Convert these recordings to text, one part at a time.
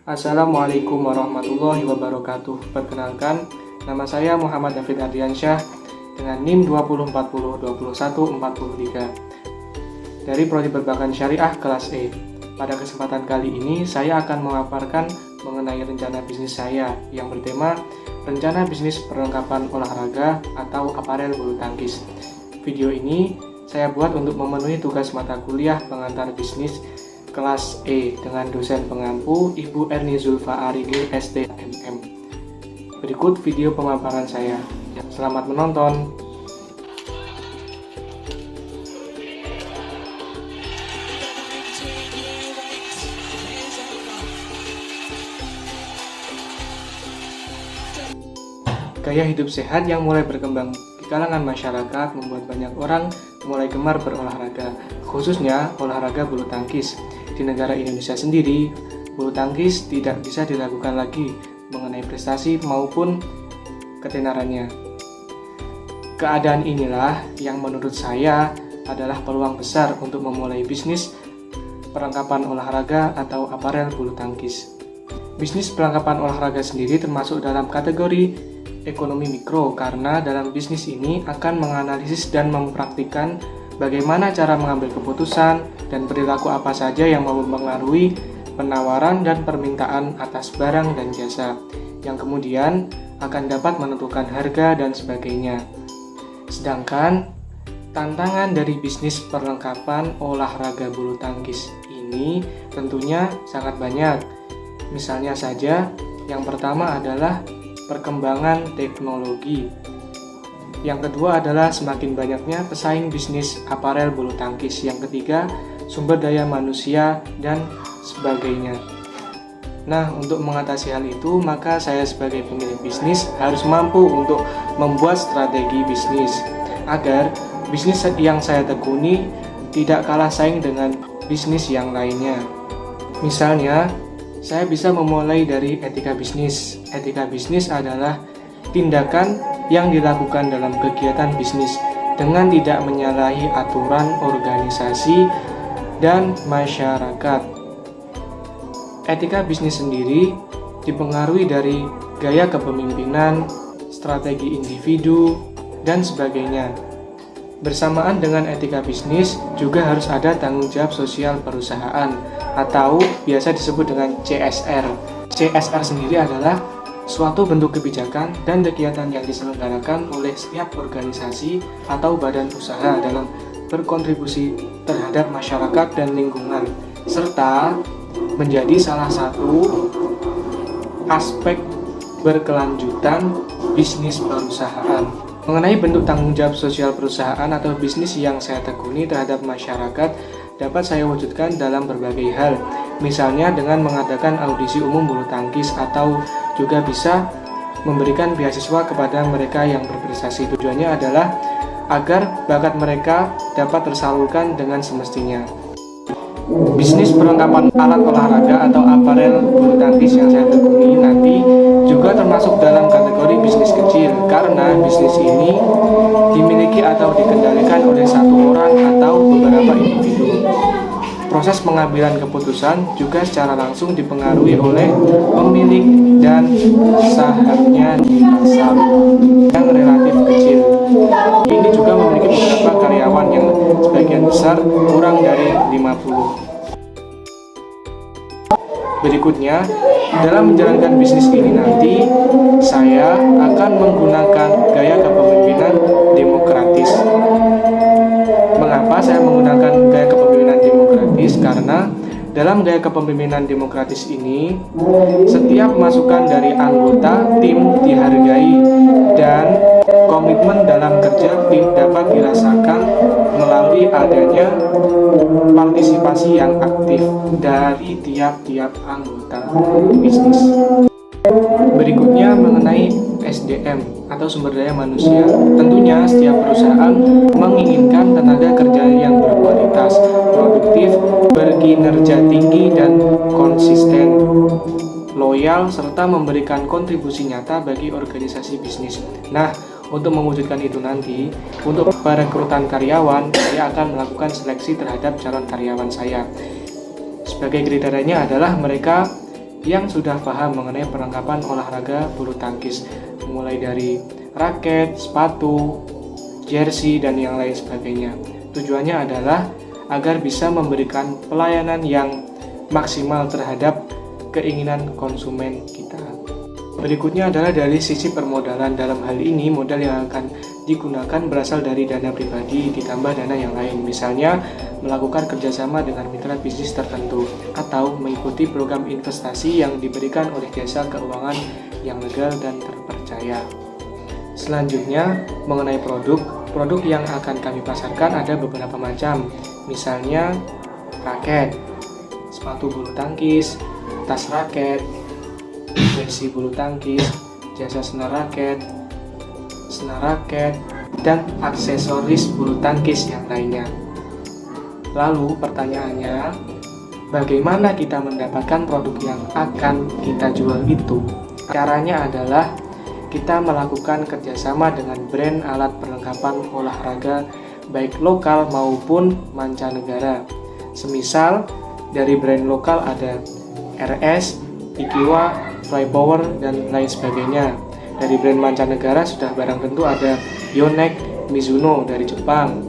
Assalamualaikum warahmatullahi wabarakatuh. Perkenalkan, nama saya Muhammad David Ardiansyah dengan NIM 2040214143 dari Prodi Perbankan Syariah kelas E. Pada kesempatan kali ini, saya akan memaparkan mengenai rencana bisnis saya yang bertema Rencana Bisnis Perlengkapan Olahraga atau Aparel Bulu Tangkis. Video ini saya buat untuk memenuhi tugas mata kuliah pengantar bisnis kelas E dengan dosen pengampu Ibu Erni Zulfa Arini STMM. Berikut video pemaparan saya. Selamat menonton. Gaya hidup sehat yang mulai berkembang di kalangan masyarakat membuat banyak orang mulai gemar berolahraga, khususnya olahraga bulu tangkis. Di negara Indonesia sendiri, bulu tangkis tidak bisa diragukan lagi mengenai prestasi maupun ketenarannya. Keadaan inilah yang menurut saya adalah peluang besar untuk memulai bisnis perlengkapan olahraga atau aparel bulu tangkis. Bisnis perlengkapan olahraga sendiri termasuk dalam kategori ekonomi mikro karena dalam bisnis ini akan menganalisis dan mempraktikkan bagaimana cara mengambil keputusan dan perilaku apa saja yang mempengaruhi penawaran dan permintaan atas barang dan jasa, yang kemudian akan dapat menentukan harga dan sebagainya. Sedangkan tantangan dari bisnis perlengkapan olahraga bulu tangkis ini tentunya sangat banyak. Misalnya saja, yang pertama adalah perkembangan teknologi. Yang kedua adalah semakin banyaknya pesaing bisnis aparel bulu tangkis. Yang ketiga, sumber daya manusia dan sebagainya. Nah, untuk mengatasi hal itu, maka saya sebagai pemilik bisnis harus mampu untuk membuat strategi bisnis agar bisnis yang saya tekuni tidak kalah saing dengan bisnis yang lainnya. Misalnya, saya bisa memulai dari etika bisnis. Etika bisnis adalah tindakan yang dilakukan dalam kegiatan bisnis dengan tidak menyalahi aturan organisasi dan masyarakat. Etika bisnis sendiri dipengaruhi dari gaya kepemimpinan, strategi individu, dan sebagainya. Bersamaan dengan etika bisnis juga harus ada tanggung jawab sosial perusahaan atau biasa disebut dengan CSR. CSR sendiri adalah suatu bentuk kebijakan dan kegiatan yang diselenggarakan oleh setiap organisasi atau badan usaha dalam berkontribusi terhadap masyarakat dan lingkungan, serta menjadi salah satu aspek berkelanjutan bisnis perusahaan. Mengenai bentuk tanggung jawab sosial perusahaan atau bisnis yang saya tekuni terhadap masyarakat dapat saya wujudkan dalam berbagai hal, misalnya dengan mengadakan audisi umum bulu tangkis atau juga bisa memberikan beasiswa kepada mereka yang berprestasi. Tujuannya adalah agar bakat mereka dapat tersalurkan dengan semestinya. Bisnis perlengkapan alat olahraga atau aparel bulu tangkis yang saya tekuni nanti juga termasuk dalam kategori bisnis kecil karena bisnis ini dimiliki atau dikendalikan oleh satu orang atau beberapa individu. Proses pengambilan keputusan juga secara langsung dipengaruhi oleh pemilik dan sahamnya di pasar yang relatif kecil. Ini juga memiliki beberapa karyawan yang sebagian besar kurang dari 50. Berikutnya, dalam menjalankan bisnis ini nanti, saya akan menggunakan gaya kepemimpinan demokratis. Mengapa saya menggunakan gaya kepemimpinan demokratis? Karena dalam gaya kepemimpinan demokratis ini, setiap masukan dari anggota tim dihargai dan komitmen dalam kerja tim dapat dirasakan melalui adanya partisipasi yang aktif dari tiap-tiap anggota bisnis. Berikutnya mengenai SDM atau sumber daya manusia. Tentunya setiap perusahaan menginginkan tenaga kerja yang berkualitas, produktif, berkinerja tinggi dan konsisten, loyal, serta memberikan kontribusi nyata bagi organisasi bisnis. Nah, untuk mewujudkan itu nanti, untuk perekrutan karyawan, saya akan melakukan seleksi terhadap calon karyawan saya. Sebagai kriterianya adalah mereka yang sudah paham mengenai perlengkapan olahraga bulu tangkis, mulai dari raket, sepatu, jersey, dan yang lain sebagainya. Tujuannya adalah agar bisa memberikan pelayanan yang maksimal terhadap keinginan konsumen kita. Berikutnya adalah dari sisi permodalan. Dalam hal ini, modal yang akan digunakan berasal dari dana pribadi ditambah dana yang lain, misalnya melakukan kerjasama dengan mitra bisnis tertentu atau mengikuti program investasi yang diberikan oleh jasa keuangan yang legal dan terpercaya. Selanjutnya, mengenai produk yang akan kami pasarkan ada beberapa macam, misalnya raket, sepatu bulu tangkis, tas raket, jersey bulu tangkis, jasa senar raket, dan aksesoris bulu tangkis yang lainnya. Lalu pertanyaannya, bagaimana kita mendapatkan produk yang akan kita jual itu? Caranya adalah kita melakukan kerjasama dengan brand alat perlengkapan olahraga baik lokal maupun mancanegara. Semisal dari brand lokal ada RS, Ikiwa, Flypower, dan lain sebagainya. Dari brand mancanegara sudah barang tentu ada Yonex, Mizuno dari Jepang,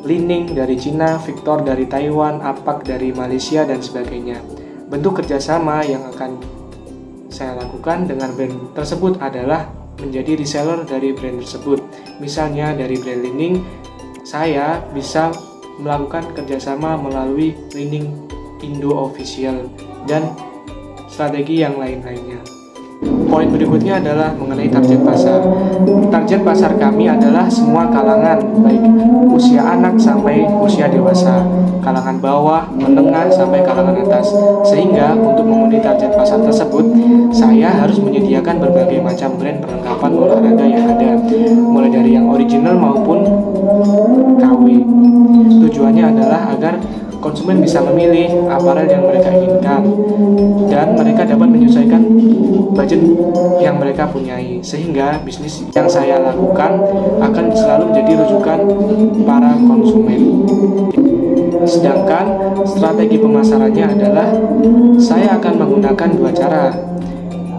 Li-Ning dari Cina, Victor dari Taiwan, Apak dari Malaysia, dan sebagainya. Bentuk kerjasama yang akan saya lakukan dengan brand tersebut adalah menjadi reseller dari brand tersebut. Misalnya dari brand Li-Ning, saya bisa melakukan kerjasama melalui Li-Ning Indo Official dan strategi yang lain-lainnya. Poin berikutnya adalah mengenai target pasar. Target pasar kami adalah semua kalangan, baik usia anak sampai usia dewasa, kalangan bawah, menengah, sampai kalangan atas. Sehingga untuk memenuhi target pasar tersebut, saya harus menyediakan berbagai macam brand perlengkapan olahraga yang ada, mulai dari yang original maupun KW. Tujuannya adalah agar konsumen bisa memilih aparel yang mereka inginkan dan mereka dapat menyesuaikan budget yang mereka punyai, sehingga bisnis yang saya lakukan akan selalu menjadi rujukan para konsumen. Sedangkan strategi pemasarannya adalah saya akan menggunakan dua cara.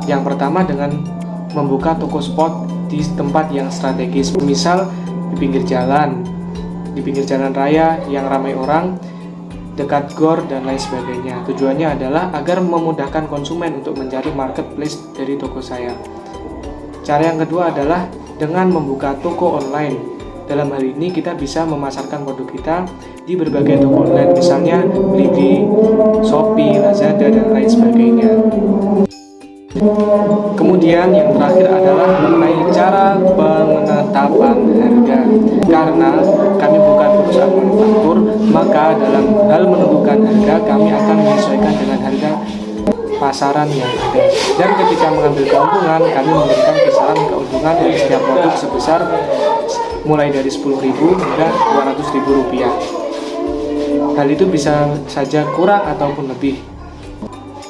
Yang pertama dengan membuka toko spot di tempat yang strategis, misal di pinggir jalan raya yang ramai orang, dekat gor, dan lain sebagainya. Tujuannya adalah agar memudahkan konsumen untuk mencari marketplace dari toko saya. Cara yang kedua adalah dengan membuka toko online. Dalam hal ini kita bisa memasarkan produk kita di berbagai toko online, misalnya beli di Shopee, Lazada, dan lain sebagainya. Kemudian yang terakhir adalah mengenai cara penetapan harga. Karena kami bukan perusahaan manufaktur, maka dalam hal menentukan harga kami akan menyesuaikan dengan harga pasaran yang ada. Dan ketika mengambil keuntungan, kami memberikan kisaran keuntungan dari setiap produk sebesar mulai dari Rp10.000 hingga Rp200.000. Hal itu bisa saja kurang ataupun lebih.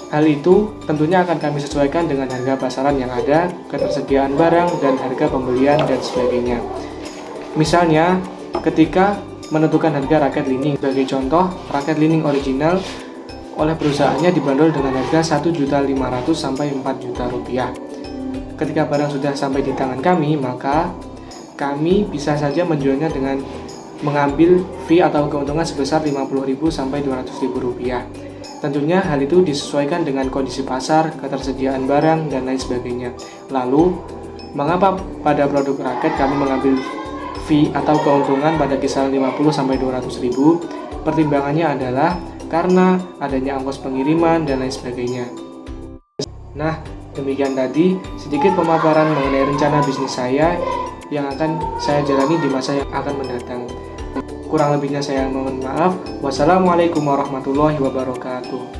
Hal itu tentunya akan kami sesuaikan dengan harga pasaran yang ada, ketersediaan barang, dan harga pembelian, dan sebagainya. Misalnya, ketika menentukan harga raket Li-Ning, sebagai contoh, raket Li-Ning original oleh perusahaannya dibanderol dengan harga Rp1.500.000 sampai Rp4.000.000. Ketika barang sudah sampai di tangan kami, maka kami bisa saja menjualnya dengan mengambil fee atau keuntungan sebesar Rp50.000 sampai Rp200.000. Tentunya hal itu disesuaikan dengan kondisi pasar, ketersediaan barang, dan lain sebagainya. Lalu, mengapa pada produk raket kami mengambil fee atau keuntungan pada kisaran Rp50.000 sampai Rp200.000? Pertimbangannya adalah karena adanya ongkos pengiriman dan lain sebagainya. Nah, demikian tadi sedikit pemaparan mengenai rencana bisnis saya yang akan saya jalani di masa yang akan mendatang. Kurang lebihnya saya mohon maaf. Wassalamualaikum warahmatullahi wabarakatuh.